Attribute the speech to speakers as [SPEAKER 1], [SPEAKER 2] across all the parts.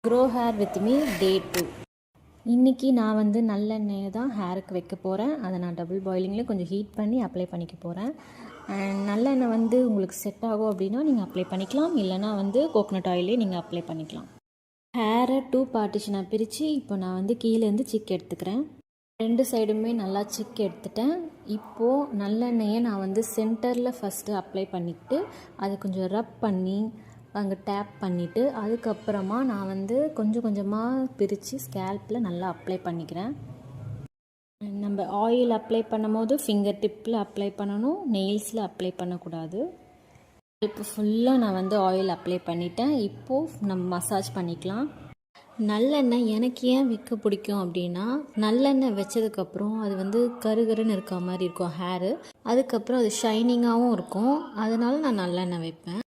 [SPEAKER 1] Grow hair with me டே 2. இன்றைக்கி நான் வந்து நல்லெண்ணெயை தான் ஹேருக்கு வைக்க போகிறேன். அதை நான் டபுள் பாயிலிங்கில் கொஞ்சம் ஹீட் பண்ணி அப்ளை பண்ணிக்க போகிறேன். அண்ட் நல்லெண்ணெய் வந்து உங்களுக்கு செட் ஆகும் அப்படின்னா நீங்கள் அப்ளை பண்ணிக்கலாம், இல்லைனா வந்து கோகோனட் ஆயிலே நீங்கள் அப்ளை பண்ணிக்கலாம். ஹேரை 2 பார்ட்டிஷனாக பிரித்து இப்போ நான் வந்து கீழேருந்து சிக் எடுத்துக்கிறேன். 2 சைடுமே நல்லா சிக் எடுத்துட்டேன். இப்போது நல்லெண்ணெயை நான் வந்து சென்டரில் ஃபஸ்ட்டு அப்ளை பண்ணிவிட்டு அதை கொஞ்சம் ரப் பண்ணி அங்கே டேப் பண்ணிவிட்டு அதுக்கப்புறமா நான் வந்து கொஞ்சம் கொஞ்சமாக பிரித்து ஸ்கேல்பில் நல்லா அப்ளை பண்ணிக்கிறேன். நம்ம ஆயில் அப்ளை பண்ணும் போது ஃபிங்கர் டிப்பில் அப்ளை பண்ணணும், நெயில்ஸில் அப்ளை பண்ணக்கூடாது. இப்போ ஃபுல்லாக நான் வந்து ஆயில் அப்ளை பண்ணிட்டேன். இப்போது நம்ம மசாஜ் பண்ணிக்கலாம். நல்லெண்ணெய் எனக்கு ஏன் வைக்க பிடிக்கும் அப்படின்னா, நல்லெண்ணெய் வச்சதுக்கப்புறம் அது வந்து கருகருன்னு இருக்க மாதிரி இருக்கும் ஹேரு. அதுக்கப்புறம் அது ஷைனிங்காகவும் இருக்கும். அதனால நான் நல்லெண்ணெய் வைப்பேன்.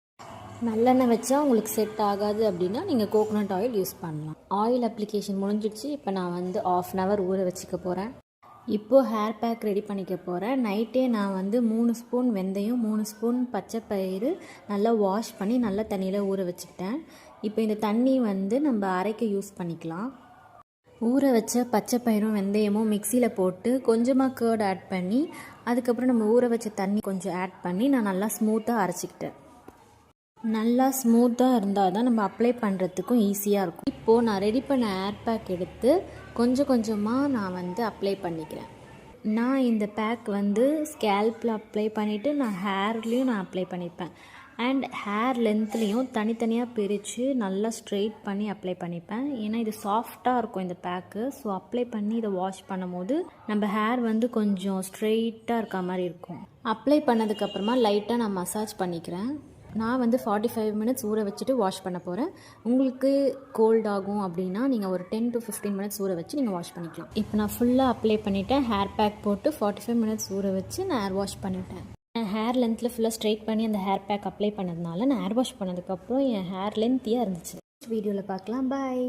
[SPEAKER 1] நல்லெண்ணெய் வச்சா உங்களுக்கு செட் ஆகாது அப்படின்னா நீங்கள் கோகோனட் ஆயில் யூஸ் பண்ணலாம். ஆயில் அப்ளிகேஷன் முடிஞ்சிடுச்சு. இப்போ நான் வந்து 1/2 அன் ஹவர் ஊற வச்சுக்க போகிறேன். இப்போது ஹேர் பேக் ரெடி பண்ணிக்க போகிறேன். நைட்டே நான் வந்து 3 ஸ்பூன் வெந்தயம், 3 ஸ்பூன் பச்சை பயிறு நல்லா வாஷ் பண்ணி நல்ல தண்ணியில் ஊற வச்சுக்கிட்டேன். இப்போ இந்த தண்ணி வந்து நம்ம அரைக்க யூஸ் பண்ணிக்கலாம். ஊற வச்ச பச்சை பயிரும் வெந்தயமும் மிக்சியில் போட்டு கொஞ்சமாக கர்ட் ஆட் பண்ணி அதுக்கப்புறம் நம்ம ஊற வச்ச தண்ணி கொஞ்சம் ஆட் பண்ணி நான் நல்லா ஸ்மூத்தாக அரைச்சிக்கிட்டேன். நல்லா ஸ்மூத்தாக இருந்தால் தான் நம்ம அப்ளை பண்ணுறதுக்கும் ஈஸியாக இருக்கும். இப்போது நான் ரெடி பண்ண ஹேர் பேக் எடுத்து கொஞ்சம் கொஞ்சமாக நான் வந்து அப்ளை பண்ணிக்கிறேன். நான் இந்த பேக் வந்து ஸ்கேல்பில் அப்ளை பண்ணிவிட்டு நான் ஹேர்லேயும் நான் அப்ளை பண்ணிப்பேன். அண்ட் ஹேர் லென்த்லேயும் தனித்தனியாக பிரித்து நல்லா ஸ்ட்ரெயிட் பண்ணி அப்ளை பண்ணிப்பேன். ஏன்னா இது சாஃப்டாக இருக்கும் இந்த பேக்கு. ஸோ அப்ளை பண்ணி இதை வாஷ் பண்ணும் போது நம்ம ஹேர் வந்து கொஞ்சம் ஸ்ட்ரெயிட்டாக இருக்க மாதிரி இருக்கும். அப்ளை பண்ணதுக்கப்புறமா லைட்டாக நான் மசாஜ் பண்ணிக்கிறேன். நான் வந்து 45 மினிட்ஸ் ஊற வச்சுட்டு வாஷ் பண்ண போகிறேன். உங்களுக்கு கோல்ட் ஆகும் அப்படின்னா நீங்கள் ஒரு 10 to 15 மினிட்ஸ் ஊற வச்சு நீங்கள் வாஷ் பண்ணிக்கலாம். இப்போ நான் ஃபுல்லாக அப்ளை பண்ணிவிட்டேன். ஹேர் பேக் போட்டு 45 மினிட்ஸ் ஊற வச்சு நான் ஹேர் வாஷ் பண்ணிவிட்டேன். என் ஹேர் லென்த்தில் ஃபுல்லாக ஸ்ட்ரெயிட் பண்ணி அந்த ஹேர் பேக் அப்ளை பண்ணதுனால நான் ஹேர் வாஷ் பண்ணதுக்கப்புறம் என் ஹேர் லென்த்தியாக இருந்துச்சு. வீடியோவில் பார்க்கலாம். பாய்.